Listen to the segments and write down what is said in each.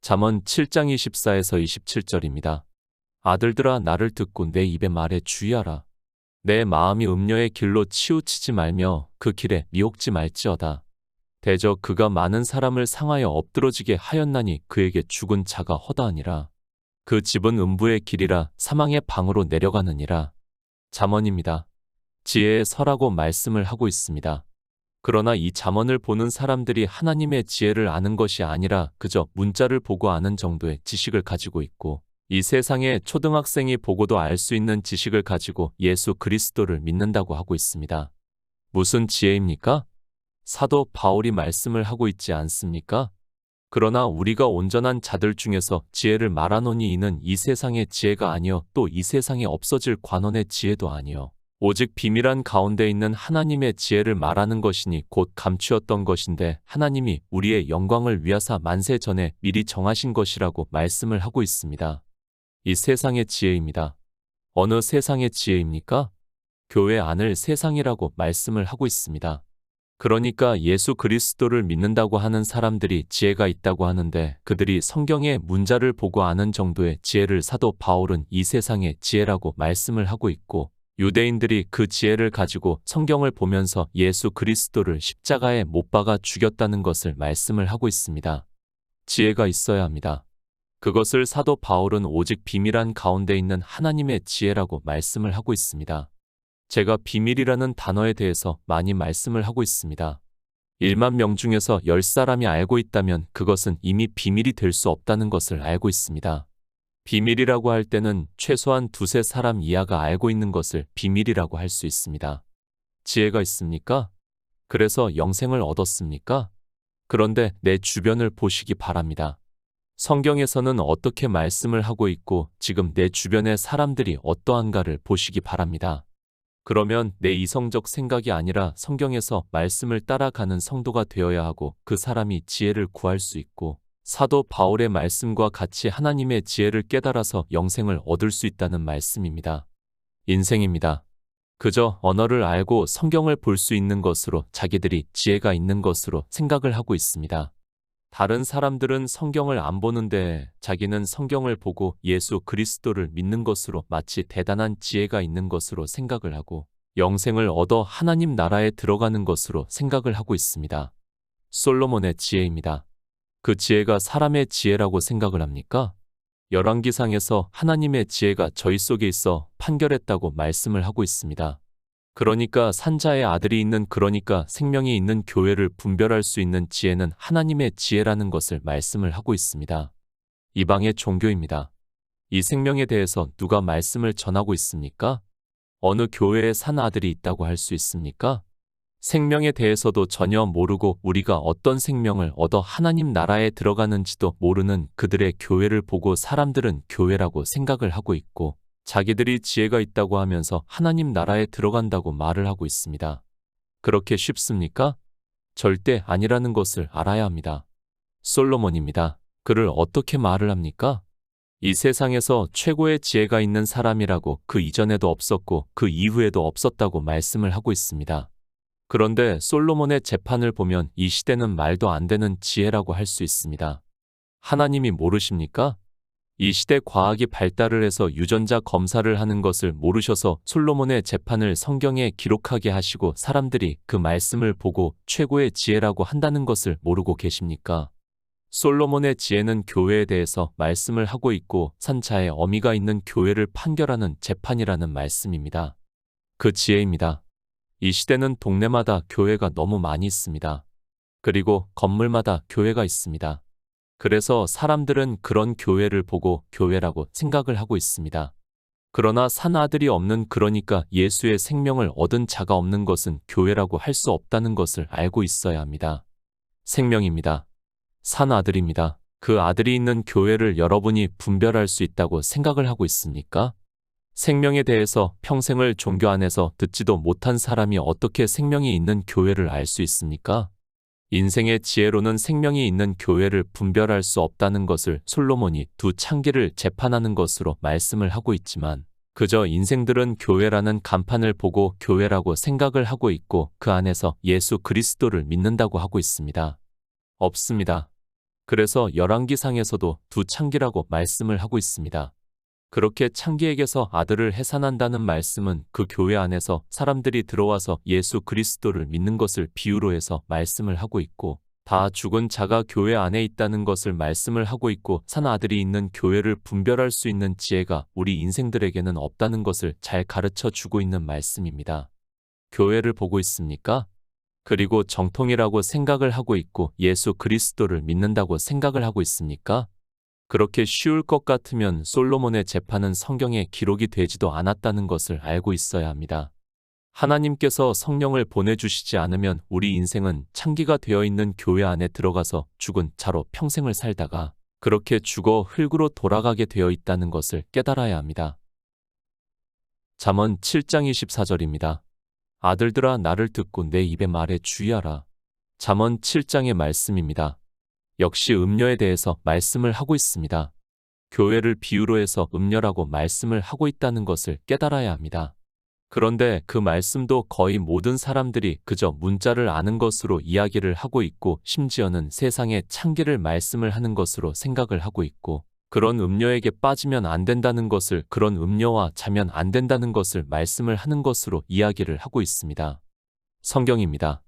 잠언 7장 24에서 27절입니다. 아들들아 나를 듣고 내 입의 말에 주의하라. 내 마음이 음녀의 길로 치우치지 말며 그 길에 미혹지 말지어다. 대저 그가 많은 사람을 상하여 엎드러지게 하였나니 그에게 죽은 자가 허다하니라. 그 집은 음부의 길이라 사망의 방으로 내려가느니라. 잠언입니다. 지혜의 서라고 말씀을 하고 있습니다. 그러나 이 잠언을 보는 사람들이 하나님의 지혜를 아는 것이 아니라 그저 문자를 보고 아는 정도의 지식을 가지고 있고 이 세상에 초등학생이 보고도 알 수 있는 지식을 가지고 예수 그리스도를 믿는다고 하고 있습니다. 무슨 지혜입니까? 사도 바울이 말씀을 하고 있지 않습니까? 그러나 우리가 온전한 자들 중에서 지혜를 말하노니 이는 이 세상의 지혜가 아니요 또 이 세상에 없어질 관원의 지혜도 아니요 오직 비밀한 가운데 있는 하나님의 지혜를 말하는 것이니 곧 감추었던 것인데 하나님이 우리의 영광을 위하사 만세 전에 미리 정하신 것이라고 말씀을 하고 있습니다. 이 세상의 지혜입니다. 어느 세상의 지혜입니까? 교회 안을 세상이라고 말씀을 하고 있습니다. 그러니까 예수 그리스도를 믿는다고 하는 사람들이 지혜가 있다고 하는데 그들이 성경의 문자를 보고 아는 정도의 지혜를 사도 바울은 이 세상의 지혜라고 말씀을 하고 있고 유대인들이 그 지혜를 가지고 성경을 보면서 예수 그리스도를 십자가에 못 박아 죽였다는 것을 말씀을 하고 있습니다. 지혜가 있어야 합니다. 그것을 사도 바울은 오직 비밀한 가운데 있는 하나님의 지혜라고 말씀을 하고 있습니다. 제가 비밀이라는 단어에 대해서 많이 말씀을 하고 있습니다. 1만 명 중에서 10사람이 알고 있다면 그것은 이미 비밀이 될 수 없다는 것을 알고 있습니다. 비밀이라고 할 때는 최소한 두세 사람 이하가 알고 있는 것을 비밀이라고 할 수 있습니다. 지혜가 있습니까? 그래서 영생을 얻었습니까? 그런데 내 주변을 보시기 바랍니다. 성경에서는 어떻게 말씀을 하고 있고 지금 내 주변의 사람들이 어떠한가를 보시기 바랍니다. 그러면 내 이성적 생각이 아니라 성경에서 말씀을 따라가는 성도가 되어야 하고 그 사람이 지혜를 구할 수 있고 사도 바울의 말씀과 같이 하나님의 지혜를 깨달아서 영생을 얻을 수 있다는 말씀입니다. 인생입니다. 그저 언어를 알고 성경을 볼 수 있는 것으로 자기들이 지혜가 있는 것으로 생각을 하고 있습니다. 다른 사람들은 성경을 안 보는데 자기는 성경을 보고 예수 그리스도를 믿는 것으로 마치 대단한 지혜가 있는 것으로 생각을 하고 영생을 얻어 하나님 나라에 들어가는 것으로 생각을 하고 있습니다. 솔로몬의 지혜입니다. 그 지혜가 사람의 지혜라고 생각을 합니까? 열왕기상에서 하나님의 지혜가 저희 속에 있어 판결했다고 말씀을 하고 있습니다. 그러니까 산자의 아들이 있는 그러니까 생명이 있는 교회를 분별할 수 있는 지혜는 하나님의 지혜라는 것을 말씀을 하고 있습니다. 이방의 종교입니다. 이 생명에 대해서 누가 말씀을 전하고 있습니까? 어느 교회에 산 아들이 있다고 할 수 있습니까? 생명에 대해서도 전혀 모르고 우리가 어떤 생명을 얻어 하나님 나라에 들어가는지도 모르는 그들의 교회를 보고 사람들은 교회라고 생각을 하고 있고 자기들이 지혜가 있다고 하면서 하나님 나라에 들어간다고 말을 하고 있습니다. 그렇게 쉽습니까? 절대 아니라는 것을 알아야 합니다. 솔로몬입니다. 그를 어떻게 말을 합니까? 이 세상에서 최고의 지혜가 있는 사람이라고 그 이전에도 없었고 그 이후에도 없었다고 말씀을 하고 있습니다. 그런데 솔로몬의 재판을 보면 이 시대는 말도 안 되는 지혜라고 할 수 있습니다. 하나님이 모르십니까? 이 시대 과학이 발달을 해서 유전자 검사를 하는 것을 모르셔서 솔로몬의 재판을 성경에 기록하게 하시고 사람들이 그 말씀을 보고 최고의 지혜라고 한다는 것을 모르고 계십니까? 솔로몬의 지혜는 교회에 대해서 말씀을 하고 있고 산자의 어미가 있는 교회를 판결하는 재판이라는 말씀입니다. 그 지혜입니다. 이 시대는 동네마다 교회가 너무 많이 있습니다. 그리고 건물마다 교회가 있습니다. 그래서 사람들은 그런 교회를 보고 교회라고 생각을 하고 있습니다. 그러나 산 아들이 없는 그러니까 예수의 생명을 얻은 자가 없는 것은 교회라고 할 수 없다는 것을 알고 있어야 합니다. 생명입니다. 산 아들입니다. 그 아들이 있는 교회를 여러분이 분별할 수 있다고 생각을 하고 있습니까? 생명에 대해서 평생을 종교 안에서 듣지도 못한 사람이 어떻게 생명이 있는 교회를 알 수 있습니까? 인생의 지혜로는 생명이 있는 교회를 분별할 수 없다는 것을 솔로몬이 두 창기를 재판하는 것으로 말씀을 하고 있지만 그저 인생들은 교회라는 간판을 보고 교회라고 생각을 하고 있고 그 안에서 예수 그리스도를 믿는다고 하고 있습니다. 없습니다. 그래서 열왕기상에서도 두 창기라고 말씀을 하고 있습니다. 그렇게 창기에게서 아들을 해산한다는 말씀은 그 교회 안에서 사람들이 들어와서 예수 그리스도를 믿는 것을 비유로 해서 말씀을 하고 있고, 다 죽은 자가 교회 안에 있다는 것을 말씀을 하고 있고, 산 아들이 있는 교회를 분별할 수 있는 지혜가 우리 인생들에게는 없다는 것을 잘 가르쳐 주고 있는 말씀입니다. 교회를 보고 있습니까? 그리고 정통이라고 생각을 하고 있고 예수 그리스도를 믿는다고 생각을 하고 있습니까? 그렇게 쉬울 것 같으면 솔로몬의 재판은 성경에 기록이 되지도 않았다는 것을 알고 있어야 합니다. 하나님께서 성령을 보내주시지 않으면 우리 인생은 창기가 되어 있는 교회 안에 들어가서 죽은 자로 평생을 살다가 그렇게 죽어 흙으로 돌아가게 되어 있다는 것을 깨달아야 합니다. 잠언 7장 24절입니다. 아들들아 나를 듣고 내 입의 말에 주의하라. 잠언 7장의 말씀입니다. 역시 음녀에 대해서 말씀을 하고 있습니다. 교회를 비유로 해서 음녀라고 말씀을 하고 있다는 것을 깨달아야 합니다. 그런데 그 말씀도 거의 모든 사람들이 그저 문자를 아는 것으로 이야기를 하고 있고, 심지어는 세상의 창기를 말씀을 하는 것으로 생각을 하고 있고, 그런 음녀에게 빠지면 안 된다는 것을, 그런 음녀와 자면 안 된다는 것을 말씀을 하는 것으로 이야기를 하고 있습니다. 성경입니다.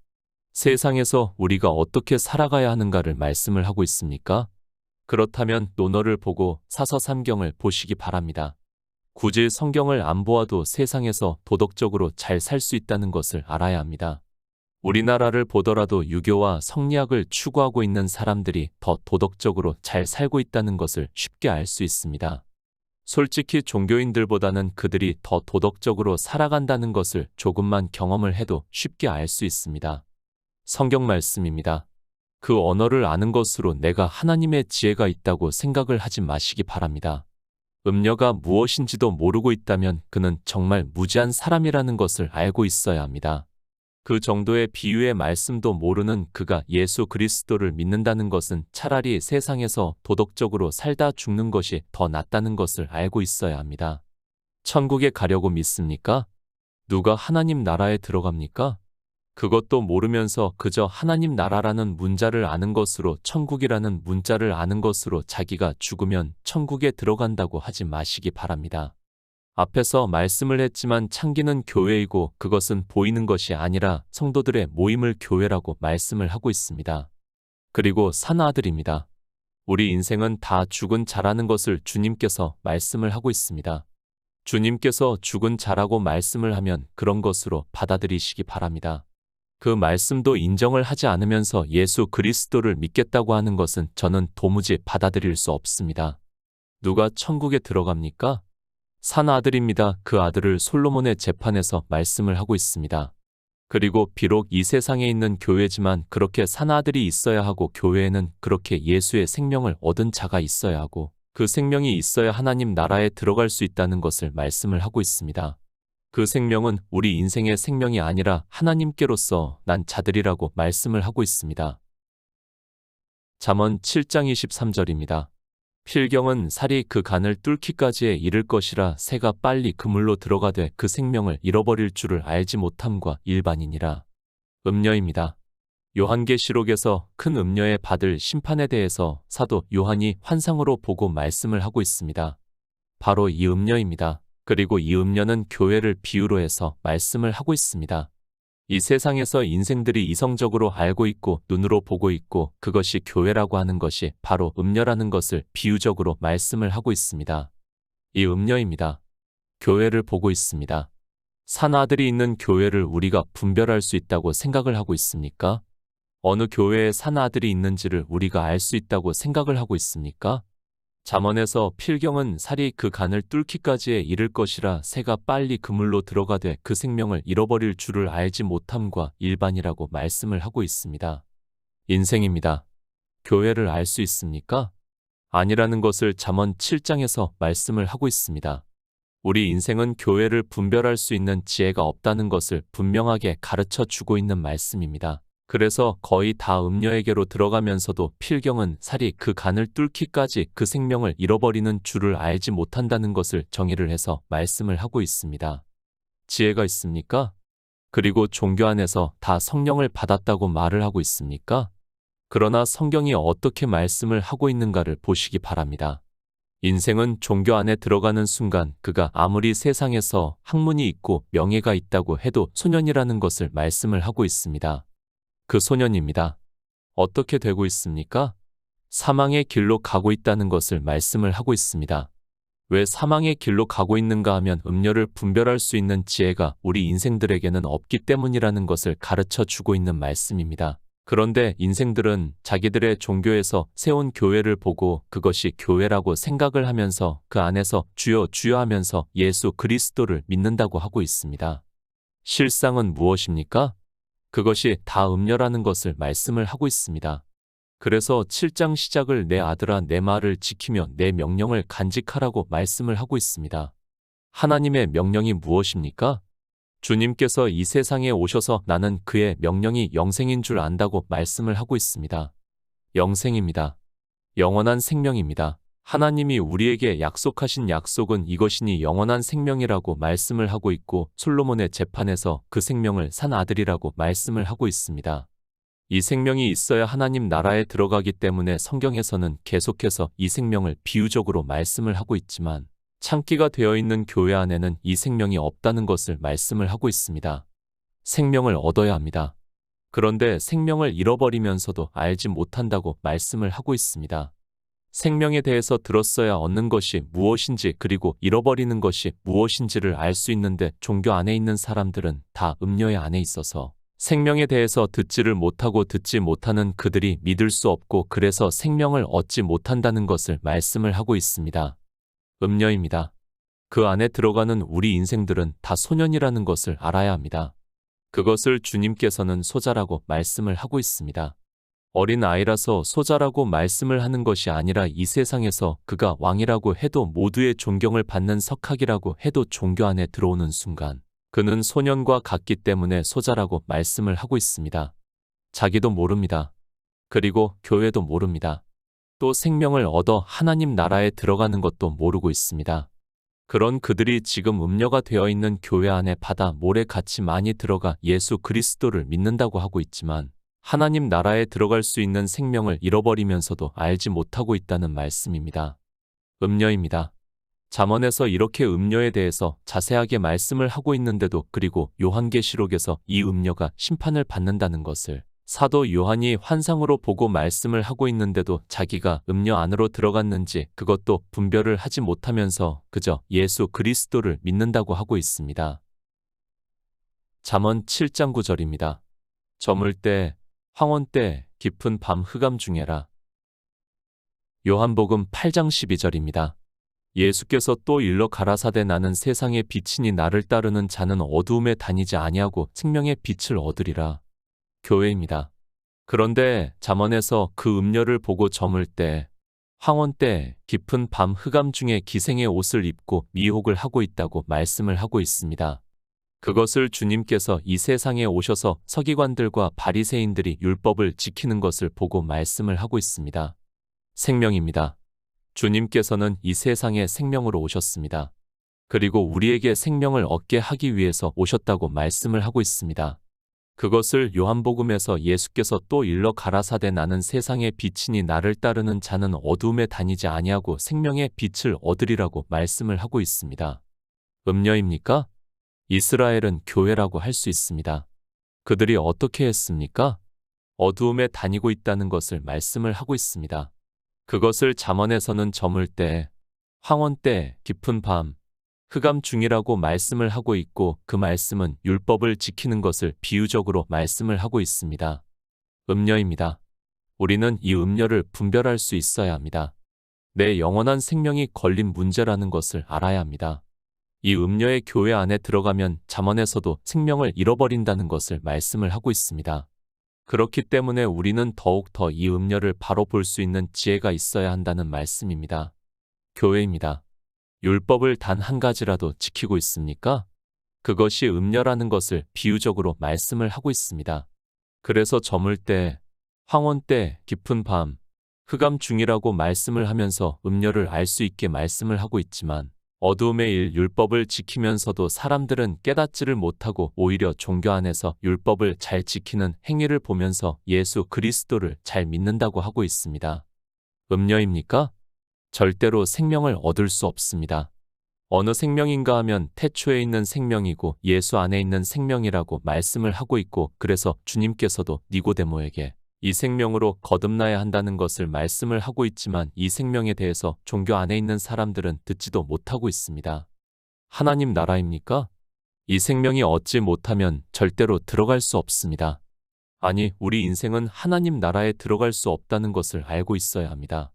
세상에서 우리가 어떻게 살아가야 하는가를 말씀을 하고 있습니까? 그렇다면 논어를 보고 사서삼경을 보시기 바랍니다. 굳이 성경을 안 보아도 세상에서 도덕적으로 잘 살 수 있다는 것을 알아야 합니다. 우리나라를 보더라도 유교와 성리학을 추구하고 있는 사람들이 더 도덕적으로 잘 살고 있다는 것을 쉽게 알 수 있습니다. 솔직히 종교인들보다는 그들이 더 도덕적으로 살아간다는 것을 조금만 경험을 해도 쉽게 알 수 있습니다. 성경 말씀입니다. 그 언어를 아는 것으로 내가 하나님의 지혜가 있다고 생각을 하지 마시기 바랍니다. 음녀가 무엇인지도 모르고 있다면 그는 정말 무지한 사람이라는 것을 알고 있어야 합니다. 그 정도의 비유의 말씀도 모르는 그가 예수 그리스도를 믿는다는 것은 차라리 세상에서 도덕적으로 살다 죽는 것이 더 낫다는 것을 알고 있어야 합니다. 천국에 가려고 믿습니까? 누가 하나님 나라에 들어갑니까? 그것도 모르면서 그저 하나님 나라라는 문자를 아는 것으로, 천국이라는 문자를 아는 것으로 자기가 죽으면 천국에 들어간다고 하지 마시기 바랍니다. 앞에서 말씀을 했지만 창기는 교회이고 그것은 보이는 것이 아니라 성도들의 모임을 교회라고 말씀을 하고 있습니다. 그리고 산 아들입니다. 우리 인생은 다 죽은 자라는 것을 주님께서 말씀을 하고 있습니다. 주님께서 죽은 자라고 말씀을 하면 그런 것으로 받아들이시기 바랍니다. 그 말씀도 인정을 하지 않으면서 예수 그리스도를 믿겠다고 하는 것은 저는 도무지 받아들일 수 없습니다. 누가 천국에 들어갑니까? 산 아들입니다. 그 아들을 솔로몬의 재판에서 말씀을 하고 있습니다. 그리고 비록 이 세상에 있는 교회지만 그렇게 산 아들이 있어야 하고, 교회에는 그렇게 예수의 생명을 얻은 자가 있어야 하고, 그 생명이 있어야 하나님 나라에 들어갈 수 있다는 것을 말씀을 하고 있습니다. 그 생명은 우리 인생의 생명이 아니라 하나님께로서 난 자들이라고 말씀을 하고 있습니다. 잠언 7장 23절입니다. 필경은 살이 그 간을 뚫기까지에 이를 것이라 새가 빨리 그물로 들어가되 그 생명을 잃어버릴 줄을 알지 못함과 일반이니라. 음녀입니다. 요한계시록에서 큰 음녀에 받을 심판에 대해서 사도 요한이 환상으로 보고 말씀을 하고 있습니다. 바로 이 음녀입니다. 그리고 이 음녀는 교회를 비유로 해서 말씀을 하고 있습니다. 이 세상에서 인생들이 이성적으로 알고 있고 눈으로 보고 있고, 그것이 교회라고 하는 것이 바로 음녀라는 것을 비유적으로 말씀을 하고 있습니다. 이 음녀입니다. 교회를 보고 있습니다. 산 아들이 있는 교회를 우리가 분별할 수 있다고 생각을 하고 있습니까? 어느 교회에 산 아들이 있는지를 우리가 알 수 있다고 생각을 하고 있습니까? 잠언에서 필경은 살이 그 간을 뚫기까지에 이를 것이라 새가 빨리 그물로 들어가되 그 생명을 잃어버릴 줄을 알지 못함과 일반이라고 말씀을 하고 있습니다. 인생입니다. 교회를 알 수 있습니까? 아니라는 것을 잠언 7장에서 말씀을 하고 있습니다. 우리 인생은 교회를 분별할 수 있는 지혜가 없다는 것을 분명하게 가르쳐 주고 있는 말씀입니다. 그래서 거의 다 음녀에게로 들어가면서도 필경은 살이 그 간을 뚫기까지 그 생명을 잃어버리는 줄을 알지 못한다는 것을 정의를 해서 말씀을 하고 있습니다. 지혜가 있습니까? 그리고 종교 안에서 다 성령을 받았다고 말을 하고 있습니까? 그러나 성경이 어떻게 말씀을 하고 있는가를 보시기 바랍니다. 인생은 종교 안에 들어가는 순간 그가 아무리 세상에서 학문이 있고 명예가 있다고 해도 소년이라는 것을 말씀을 하고 있습니다. 그 소년입니다. 어떻게 되고 있습니까? 사망의 길로 가고 있다는 것을 말씀을 하고 있습니다. 왜 사망의 길로 가고 있는가 하면 음료를 분별할 수 있는 지혜가 우리 인생들에게는 없기 때문이라는 것을 가르쳐 주고 있는 말씀입니다. 그런데 인생들은 자기들의 종교에서 세운 교회를 보고 그것이 교회라고 생각을 하면서 그 안에서 주여 주여 하면서 예수 그리스도를 믿는다고 하고 있습니다. 실상은 무엇입니까? 그것이 다 음료라는 것을 말씀을 하고 있습니다. 그래서 7장 시작을 내 아들아 내 말을 지키며 내 명령을 간직하라고 말씀을 하고 있습니다. 하나님의 명령이 무엇입니까? 주님께서 이 세상에 오셔서 나는 그의 명령이 영생인 줄 안다고 말씀을 하고 있습니다. 영생입니다. 영원한 생명입니다. 하나님이 우리에게 약속하신 약속은 이것이니 영원한 생명이라고 말씀을 하고 있고 솔로몬의 재판에서 그 생명을 산 아들이라고 말씀을 하고 있습니다. 이 생명이 있어야 하나님 나라에 들어가기 때문에 성경에서는 계속해서 이 생명을 비유적으로 말씀을 하고 있지만 창기가 되어 있는 교회 안에는 이 생명이 없다는 것을 말씀을 하고 있습니다. 생명을 얻어야 합니다. 그런데 생명을 잃어버리면서도 알지 못한다고 말씀을 하고 있습니다. 생명에 대해서 들었어야 얻는 것이 무엇인지 그리고 잃어버리는 것이 무엇인지를 알 수 있는데 종교 안에 있는 사람들은 다 음료의 안에 있어서 생명에 대해서 듣지를 못하고 듣지 못하는 그들이 믿을 수 없고 그래서 생명을 얻지 못한다는 것을 말씀을 하고 있습니다. 음료입니다. 그 안에 들어가는 우리 인생들은 다 소년이라는 것을 알아야 합니다. 그것을 주님께서는 소자라고 말씀을 하고 있습니다. 어린 아이라서 소자라고 말씀을 하는 것이 아니라 이 세상에서 그가 왕이라고 해도 모두의 존경을 받는 석학이라고 해도 종교 안에 들어오는 순간 그는 소년과 같기 때문에 소자라고 말씀을 하고 있습니다. 자기도 모릅니다. 그리고 교회도 모릅니다. 또 생명을 얻어 하나님 나라에 들어가는 것도 모르고 있습니다. 그런 그들이 지금 음료가 되어 있는 교회 안에 바다 모래같이 많이 들어가 예수 그리스도를 믿는다고 하고 있지만 하나님 나라에 들어갈 수 있는 생명을 잃어버리면서도 알지 못하고 있다는 말씀입니다. 음료입니다. 잠언에서 이렇게 음료에 대해서 자세하게 말씀을 하고 있는데도 그리고 요한계시록에서 이 음료가 심판을 받는다는 것을 사도 요한이 환상으로 보고 말씀을 하고 있는데도 자기가 음료 안으로 들어갔는지 그것도 분별을 하지 못하면서 그저 예수 그리스도를 믿는다고 하고 있습니다. 잠언 7장 9절입니다. 저물 때, 황혼 때, 깊은 밤 흑암 중에라. 요한복음 8장 12절입니다. 예수께서 또 일러 가라사대 나는 세상의 빛이니 나를 따르는 자는 어두움에 다니지 아니하고 생명의 빛을 얻으리라. 교회입니다. 그런데 잠언에서 그 음료를 보고 저물 때, 황혼 때, 깊은 밤 흑암 중에 기생의 옷을 입고 미혹을 하고 있다고 말씀을 하고 있습니다. 그것을 주님께서 이 세상에 오셔서 서기관들과 바리새인들이 율법을 지키는 것을 보고 말씀을 하고 있습니다. 생명입니다. 주님께서는 이 세상에 생명으로 오셨습니다. 그리고 우리에게 생명을 얻게 하기 위해서 오셨다고 말씀을 하고 있습니다. 그것을 요한복음에서 예수께서 또 일러 가라사대 나는 세상의 빛이니 나를 따르는 자는 어두움에 다니지 아니하고 생명의 빛을 얻으리라고 말씀을 하고 있습니다. 음료입니까? 이스라엘은 교회라고 할 수 있습니다. 그들이 어떻게 했습니까? 어두움에 다니고 있다는 것을 말씀을 하고 있습니다. 그것을 잠언에서는 저물 때, 황혼 때, 깊은 밤, 흑암 중이라고 말씀을 하고 있고 그 말씀은 율법을 지키는 것을 비유적으로 말씀을 하고 있습니다. 음료입니다. 우리는 이 음료를 분별할 수 있어야 합니다. 내 영원한 생명이 걸린 문제라는 것을 알아야 합니다. 이 음료의 교회 안에 들어가면 잠언에서도 생명을 잃어버린다는 것을 말씀을 하고 있습니다. 그렇기 때문에 우리는 더욱 더 이 음료를 바로 볼 수 있는 지혜가 있어야 한다는 말씀입니다. 교회입니다. 율법을 단 한 가지라도 지키고 있습니까? 그것이 음료라는 것을 비유적으로 말씀을 하고 있습니다. 그래서 저물 때, 황혼 때, 깊은 밤, 흑암 중이라고 말씀을 하면서 음료를 알 수 있게 말씀을 하고 있지만 어두움의 일 율법을 지키면서도 사람들은 깨닫지를 못하고 오히려 종교 안에서 율법을 잘 지키는 행위를 보면서 예수 그리스도를 잘 믿는다고 하고 있습니다. 음녀입니까? 절대로 생명을 얻을 수 없습니다. 어느 생명인가 하면 태초에 있는 생명이고 예수 안에 있는 생명이라고 말씀을 하고 있고, 그래서 주님께서도 니고데모에게 이 생명으로 거듭나야 한다는 것을 말씀을 하고 있지만 이 생명에 대해서 종교 안에 있는 사람들은 듣지도 못하고 있습니다. 하나님 나라입니까? 이 생명이 얻지 못하면 절대로 들어갈 수 없습니다. 아니, 우리 인생은 하나님 나라에 들어갈 수 없다는 것을 알고 있어야 합니다.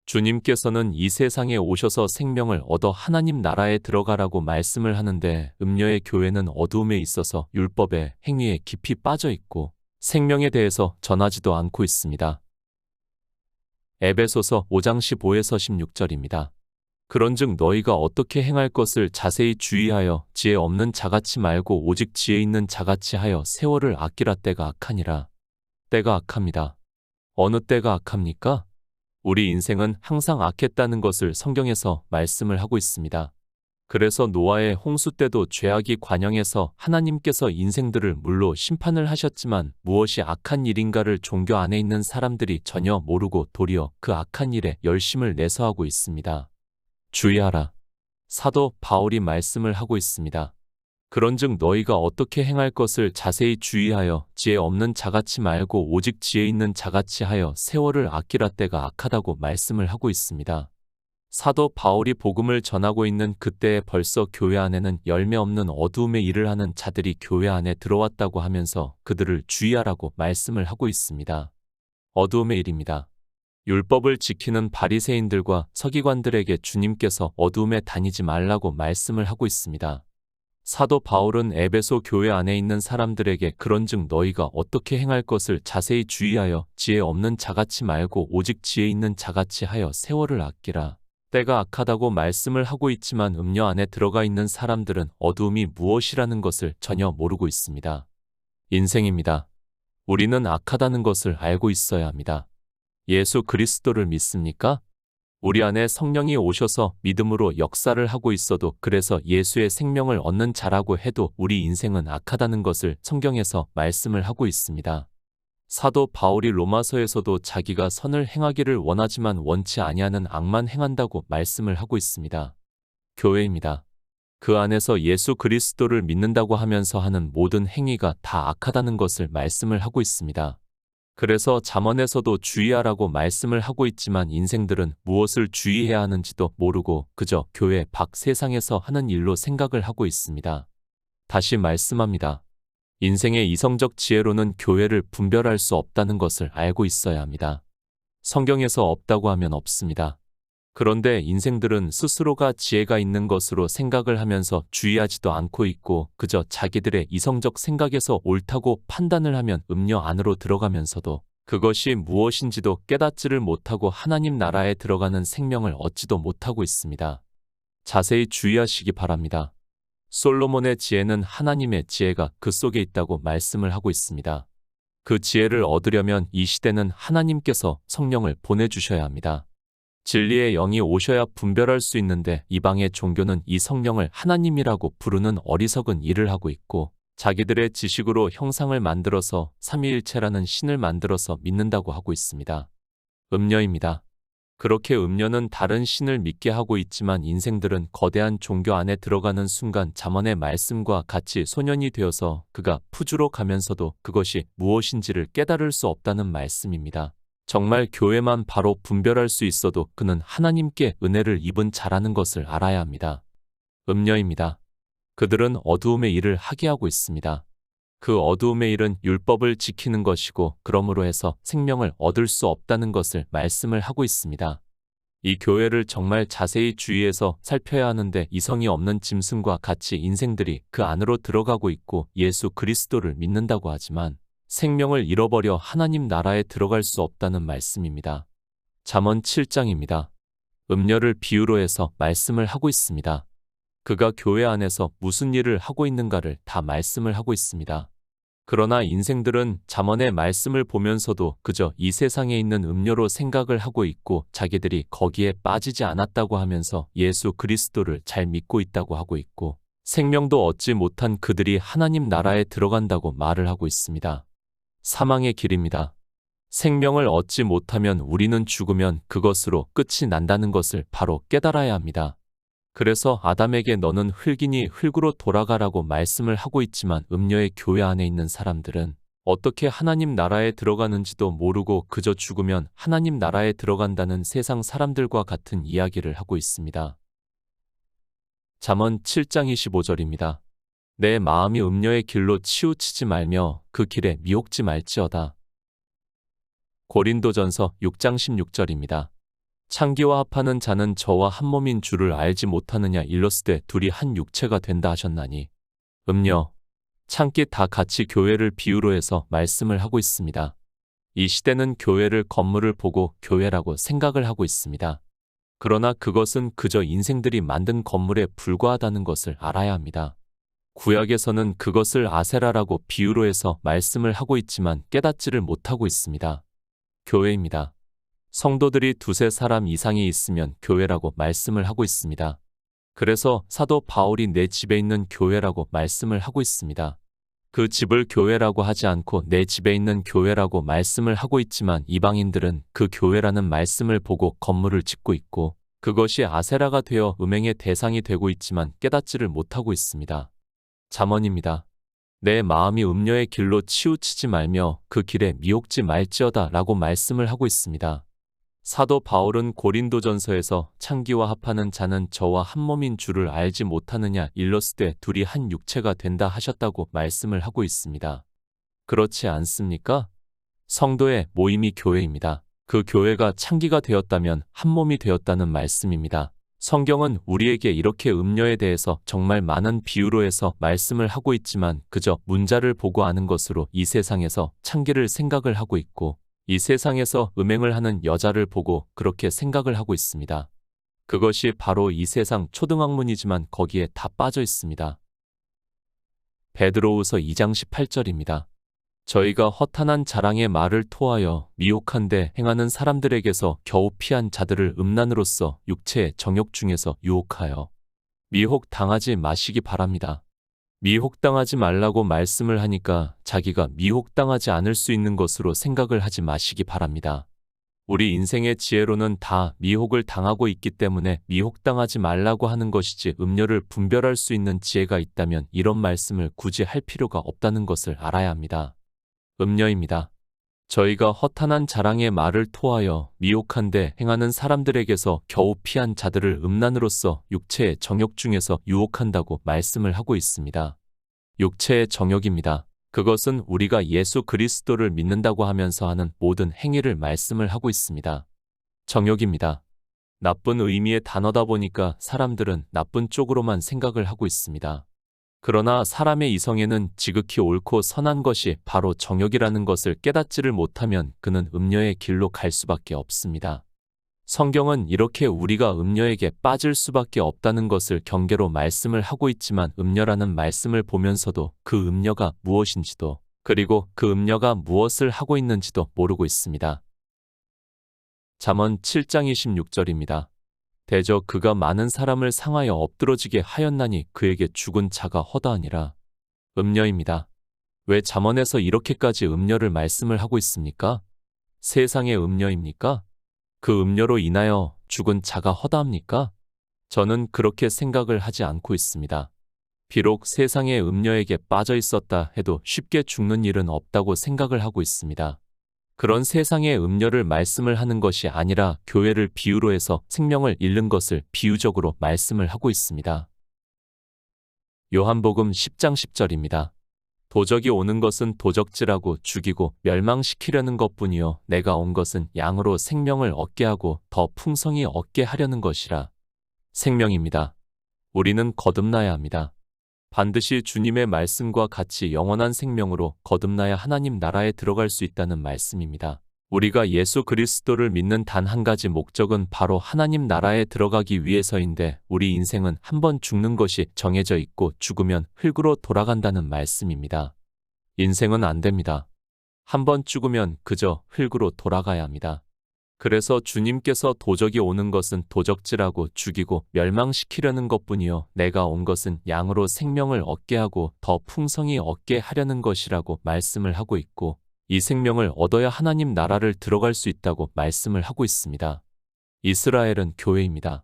주님께서는 이 세상에 오셔서 생명을 얻어 하나님 나라에 들어가라고 말씀을 하는데, 음녀의 교회는 어두움에 있어서 율법의 행위에 깊이 빠져 있고 생명에 대해서 전하지도 않고 있습니다. 에베소서 5장 15에서 16절입니다. 그런즉 너희가 어떻게 행할 것을 자세히 주의하여 지혜 없는 자같이 말고 오직 지혜 있는 자같이 하여 세월을 아끼라. 때가 악하니라. 때가 악합니다. 어느 때가 악합니까? 우리 인생은 항상 악했다는 것을 성경에서 말씀을 하고 있습니다. 그래서 노아의 홍수 때도 죄악이 관영해서 하나님께서 인생들을 물로 심판을 하셨지만 무엇이 악한 일인가를 종교 안에 있는 사람들이 전혀 모르고 도리어 그 악한 일에 열심을 내서 하고 있습니다. 주의하라. 사도 바울이 말씀을 하고 있습니다. 그런즉 너희가 어떻게 행할 것을 자세히 주의하여 지혜 없는 자같이 말고 오직 지혜 있는 자같이 하여 세월을 아끼라. 때가 악하다고 말씀을 하고 있습니다. 사도 바울이 복음을 전하고 있는 그때에 벌써 교회 안에는 열매 없는 어두움의 일을 하는 자들이 교회 안에 들어왔다고 하면서 그들을 주의하라고 말씀을 하고 있습니다. 어두움의 일입니다. 율법을 지키는 바리새인들과 서기관들에게 주님께서 어두움에 다니지 말라고 말씀을 하고 있습니다. 사도 바울은 에베소 교회 안에 있는 사람들에게 그런즉 너희가 어떻게 행할 것을 자세히 주의하여 지혜 없는 자같이 말고 오직 지혜 있는 자같이 하여 세월을 아끼라. 때가 악하다고 말씀을 하고 있지만 음녀 안에 들어가 있는 사람들은 어두움이 무엇이라는 것을 전혀 모르고 있습니다. 인생입니다. 우리는 악하다는 것을 알고 있어야 합니다. 예수 그리스도를 믿습니까? 우리 안에 성령이 오셔서 믿음으로 역사를 하고 있어도, 그래서 예수의 생명을 얻는 자라고 해도 우리 인생은 악하다는 것을 성경에서 말씀을 하고 있습니다. 사도 바울이 로마서에서도 자기가 선을 행하기를 원하지만 원치 아니하는 악만 행한다고 말씀을 하고 있습니다. 교회입니다. 그 안에서 예수 그리스도를 믿는다고 하면서 하는 모든 행위가 다 악하다는 것을 말씀을 하고 있습니다. 그래서 잠언에서도 주의하라고 말씀을 하고 있지만 인생들은 무엇을 주의해야 하는지도 모르고 그저 교회 밖 세상에서 하는 일로 생각을 하고 있습니다. 다시 말씀합니다. 인생의 이성적 지혜로는 교회를 분별할 수 없다는 것을 알고 있어야 합니다. 성경에서 없다고 하면 없습니다. 그런데 인생들은 스스로가 지혜가 있는 것으로 생각을 하면서 주의하지도 않고 있고 그저 자기들의 이성적 생각에서 옳다고 판단을 하면 음녀 안으로 들어가면서도 그것이 무엇인지도 깨닫지를 못하고 하나님 나라에 들어가는 생명을 얻지도 못하고 있습니다. 자세히 주의하시기 바랍니다. 솔로몬의 지혜는 하나님의 지혜가 그 속에 있다고 말씀을 하고 있습니다. 그 지혜를 얻으려면 이 시대는 하나님께서 성령을 보내주셔야 합니다. 진리의 영이 오셔야 분별할 수 있는데 이방의 종교는 이 성령을 하나님이라고 부르는 어리석은 일을 하고 있고 자기들의 지식으로 형상을 만들어서 삼위일체라는 신을 만들어서 믿는다고 하고 있습니다. 음녀입니다. 그렇게 음녀는 다른 신을 믿게 하고 있지만 인생들은 거대한 종교 안에 들어가는 순간 잠언의 말씀과 같이 소년이 되어서 그가 푸주로 가면서도 그것이 무엇인지를 깨달을 수 없다는 말씀입니다. 정말 교회만 바로 분별할 수 있어도 그는 하나님께 은혜를 입은 자라는 것을 알아야 합니다. 음녀입니다. 그들은 어두움의 일을 하게 하고 있습니다. 그 어두움의 일은 율법을 지키는 것이고 그러므로 해서 생명을 얻을 수 없다는 것을 말씀을 하고 있습니다. 이 교회를 정말 자세히 주의해서 살펴야 하는데 이성이 없는 짐승과 같이 인생들이 그 안으로 들어가고 있고 예수 그리스도를 믿는다고 하지만 생명을 잃어버려 하나님 나라에 들어갈 수 없다는 말씀입니다. 잠언 7장입니다. 음녀를 비유로 해서 말씀을 하고 있습니다. 그가 교회 안에서 무슨 일을 하고 있는가를 다 말씀을 하고 있습니다. 그러나 인생들은 잠언의 말씀을 보면서도 그저 이 세상에 있는 음료로 생각을 하고 있고 자기들이 거기에 빠지지 않았다고 하면서 예수 그리스도를 잘 믿고 있다고 하고 있고 생명도 얻지 못한 그들이 하나님 나라에 들어간다고 말을 하고 있습니다. 사망의 길입니다. 생명을 얻지 못하면 우리는 죽으면 그것으로 끝이 난다는 것을 바로 깨달아야 합니다. 그래서 아담에게 너는 흙이니 흙으로 돌아가라고 말씀을 하고 있지만 음녀의 교회 안에 있는 사람들은 어떻게 하나님 나라에 들어가는지도 모르고 그저 죽으면 하나님 나라에 들어간다는 세상 사람들과 같은 이야기를 하고 있습니다. 잠언 7장 25절입니다. 내 마음이 음녀의 길로 치우치지 말며 그 길에 미혹지 말지어다. 고린도전서 6장 16절입니다. 창기와 합하는 자는 저와 한 몸인 줄을 알지 못하느냐 일러스되 둘이 한 육체가 된다 하셨나니 음녀, 창기 다 같이 교회를 비유로 해서 말씀을 하고 있습니다. 이 시대는 교회를 건물을 보고 교회라고 생각을 하고 있습니다. 그러나 그것은 그저 인생들이 만든 건물에 불과하다는 것을 알아야 합니다. 구약에서는 그것을 아세라라고 비유로 해서 말씀을 하고 있지만 깨닫지를 못하고 있습니다. 교회입니다. 성도들이 두세 사람 이상이 있으면 교회라고 말씀을 하고 있습니다. 그래서 사도 바울이 내 집에 있는 교회라고 말씀을 하고 있습니다. 그 집을 교회라고 하지 않고 내 집에 있는 교회라고 말씀을 하고 있지만 이방인들은 그 교회라는 말씀을 보고 건물을 짓고 있고 그것이 아세라가 되어 음행의 대상이 되고 있지만 깨닫지를 못하고 있습니다. 잠언입니다. 내 마음이 음녀의 길로 치우치지 말며 그 길에 미혹지 말지어다 라고 말씀을 하고 있습니다. 사도 바울은 고린도전서에서 창기와 합하는 자는 저와 한 몸인 줄을 알지 못하느냐 일러스되 둘이 한 육체가 된다 하셨다고 말씀을 하고 있습니다. 그렇지 않습니까? 성도의 모임이 교회입니다. 그 교회가 창기가 되었다면 한 몸이 되었다는 말씀입니다. 성경은 우리에게 이렇게 음녀에 대해서 정말 많은 비유로 해서 말씀을 하고 있지만 그저 문자를 보고 아는 것으로 이 세상에서 창기를 생각을 하고 있고 이 세상에서 음행을 하는 여자를 보고 그렇게 생각을 하고 있습니다. 그것이 바로 이 세상 초등학문이지만 거기에 다 빠져 있습니다. 베드로후서 2장 18절입니다. 저희가 허탄한 자랑의 말을 토하여 미혹한데 행하는 사람들에게서 겨우 피한 자들을 음란으로써 육체의 정욕 중에서 유혹하여 미혹당하지 마시기 바랍니다. 미혹당하지 말라고 말씀을 하니까 자기가 미혹당하지 않을 수 있는 것으로 생각을 하지 마시기 바랍니다. 우리 인생의 지혜로는 다 미혹을 당하고 있기 때문에 미혹당하지 말라고 하는 것이지 음료를 분별할 수 있는 지혜가 있다면 이런 말씀을 굳이 할 필요가 없다는 것을 알아야 합니다. 음녀입니다. 저희가 허탄한 자랑의 말을 토하여 미혹한데 행하는 사람들에게서 겨우 피한 자들을 음란으로써 육체의 정욕 중에서 유혹한다고 말씀을 하고 있습니다. 육체의 정욕입니다. 그것은 우리가 예수 그리스도를 믿는다고 하면서 하는 모든 행위를 말씀을 하고 있습니다. 정욕입니다. 나쁜 의미의 단어다 보니까 사람들은 나쁜 쪽으로만 생각을 하고 있습니다. 그러나 사람의 이성에는 지극히 옳고 선한 것이 바로 정욕이라는 것을 깨닫지를 못하면 그는 음녀의 길로 갈 수밖에 없습니다. 성경은 이렇게 우리가 음녀에게 빠질 수밖에 없다는 것을 경계로 말씀을 하고 있지만 음녀라는 말씀을 보면서도 그 음녀가 무엇인지도 그리고 그 음녀가 무엇을 하고 있는지도 모르고 있습니다. 잠언 7장 26절입니다. 대저 그가 많은 사람을 상하여 엎드러지게 하였나니 그에게 죽은 자가 허다하니라. 음녀입니다. 왜 잠언에서 이렇게까지 음녀를 말씀을 하고 있습니까? 세상의 음녀입니까? 그 음녀로 인하여 죽은 자가 허다합니까? 저는 그렇게 생각을 하지 않고 있습니다. 비록 세상의 음녀에게 빠져 있었다 해도 쉽게 죽는 일은 없다고 생각을 하고 있습니다. 그런 세상의 음녀를 말씀을 하는 것이 아니라 교회를 비유로 해서 생명을 잃는 것을 비유적으로 말씀을 하고 있습니다. 요한복음 10장 10절입니다. 도적이 오는 것은 도적질하고 죽이고 멸망시키려는 것뿐이요 내가 온 것은 양으로 생명을 얻게 하고 더 풍성히 얻게 하려는 것이라. 생명입니다. 우리는 거듭나야 합니다. 반드시 주님의 말씀과 같이 영원한 생명으로 거듭나야 하나님 나라에 들어갈 수 있다는 말씀입니다. 우리가 예수 그리스도를 믿는 단 한 가지 목적은 바로 하나님 나라에 들어가기 위해서인데 우리 인생은 한 번 죽는 것이 정해져 있고 죽으면 흙으로 돌아간다는 말씀입니다. 인생은 안 됩니다. 한번 죽으면 그저 흙으로 돌아가야 합니다. 그래서 주님께서 도적이 오는 것은 도적질하고 죽이고 멸망시키려는 것뿐이요. 내가 온 것은 양으로 생명을 얻게 하고 더 풍성히 얻게 하려는 것이라고 말씀을 하고 있고, 이 생명을 얻어야 하나님 나라를 들어갈 수 있다고 말씀을 하고 있습니다. 이스라엘은 교회입니다.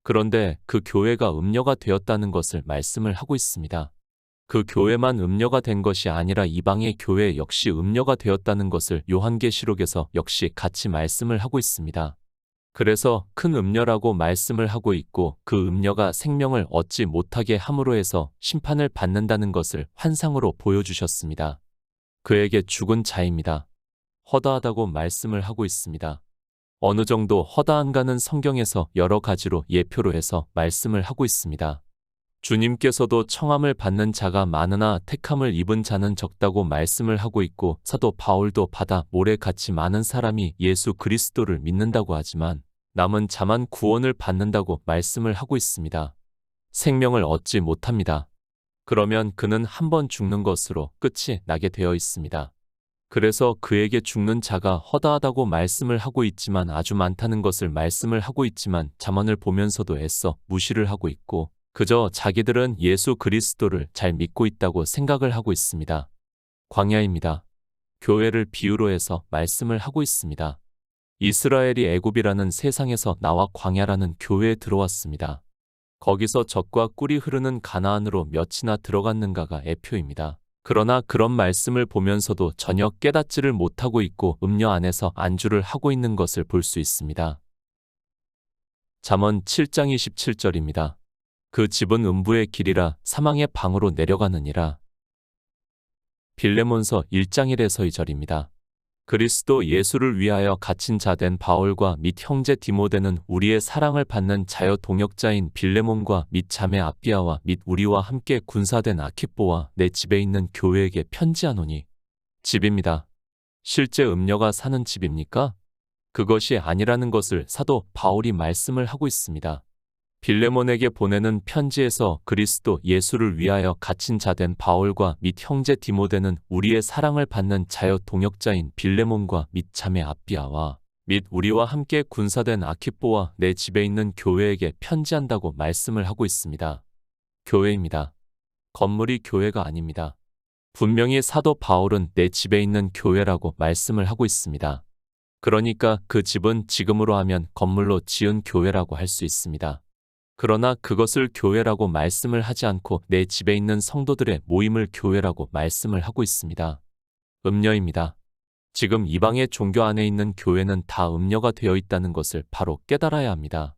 그런데 그 교회가 음녀가 되었다는 것을 말씀을 하고 있습니다. 그 교회만 음녀가 된 것이 아니라 이방의 교회 역시 음녀가 되었다는 것을 요한계시록에서 역시 같이 말씀을 하고 있습니다. 그래서 큰 음녀라고 말씀을 하고 있고, 그 음녀가 생명을 얻지 못하게 함으로 해서 심판을 받는다는 것을 환상으로 보여주셨습니다. 그에게 죽은 자입니다. 허다하다고 말씀을 하고 있습니다. 어느 정도 허다한가는 성경에서 여러 가지로 예표로 해서 말씀을 하고 있습니다. 주님께서도 청함을 받는 자가 많으나 택함을 입은 자는 적다고 말씀을 하고 있고, 사도 바울도 바다 모래같이 많은 사람이 예수 그리스도를 믿는다고 하지만 남은 자만 구원을 받는다고 말씀을 하고 있습니다. 생명을 얻지 못합니다. 그러면 그는 한 번 죽는 것으로 끝이 나게 되어 있습니다. 그래서 그에게 죽는 자가 허다하다고 말씀을 하고 있지만 아주 많다는 것을 말씀을 하고 있지만 잠언을 보면서도 애써 무시를 하고 있고, 그저 자기들은 예수 그리스도를 잘 믿고 있다고 생각을 하고 있습니다. 광야입니다. 교회를 비유로 해서 말씀을 하고 있습니다. 이스라엘이 애굽이라는 세상에서 나와 광야라는 교회에 들어왔습니다. 거기서 젖과 꿀이 흐르는 가나안으로 몇이나 들어갔는가가 애표입니다. 그러나 그런 말씀을 보면서도 전혀 깨닫지를 못하고 있고 음녀 안에서 안주를 하고 있는 것을 볼 수 있습니다. 잠언 7장 27절입니다. 그 집은 음부의 길이라 사망의 방으로 내려가느니라. 빌레몬서 1장 1에서 2절입니다. 그리스도 예수를 위하여 갇힌 자 된 바울과 및 형제 디모데는 우리의 사랑을 받는 자여 동역자인 빌레몬과 및 자매 아비아와 및 우리와 함께 군사된 아키뽀와 내 집에 있는 교회에게 편지하노니. 집입니다. 실제 음녀가 사는 집입니까? 그것이 아니라는 것을 사도 바울이 말씀을 하고 있습니다. 빌레몬에게 보내는 편지에서 그리스도 예수를 위하여 갇힌 자 된 바울과 및 형제 디모데는 우리의 사랑을 받는 자여 동역자인 빌레몬과 및 자매 아비아와 및 우리와 함께 군사된 아키뽀와 내 집에 있는 교회에게 편지한다고 말씀을 하고 있습니다. 교회입니다. 건물이 교회가 아닙니다. 분명히 사도 바울은 내 집에 있는 교회라고 말씀을 하고 있습니다. 그러니까 그 집은 지금으로 하면 건물로 지은 교회라고 할 수 있습니다. 그러나 그것을 교회라고 말씀을 하지 않고 내 집에 있는 성도들의 모임을 교회라고 말씀을 하고 있습니다. 음녀입니다. 지금 이방의 종교 안에 있는 교회는 다 음녀가 되어 있다는 것을 바로 깨달아야 합니다.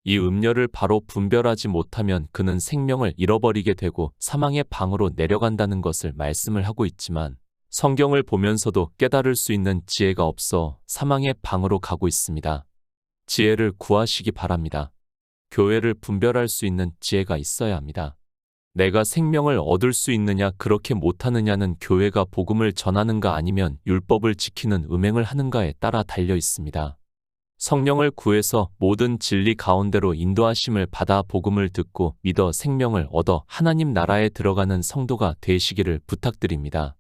이 음녀를 바로 분별하지 못하면 그는 생명을 잃어버리게 되고 사망의 방으로 내려간다는 것을 말씀을 하고 있지만, 성경을 보면서도 깨달을 수 있는 지혜가 없어 사망의 방으로 가고 있습니다. 지혜를 구하시기 바랍니다. 교회를 분별할 수 있는 지혜가 있어야 합니다. 내가 생명을 얻을 수 있느냐 그렇게 못하느냐는 교회가 복음을 전하는가 아니면 율법을 지키는 음행을 하는가에 따라 달려 있습니다. 성령을 구해서 모든 진리 가운데로 인도하심을 받아 복음을 듣고 믿어 생명을 얻어 하나님 나라에 들어가는 성도가 되시기를 부탁드립니다.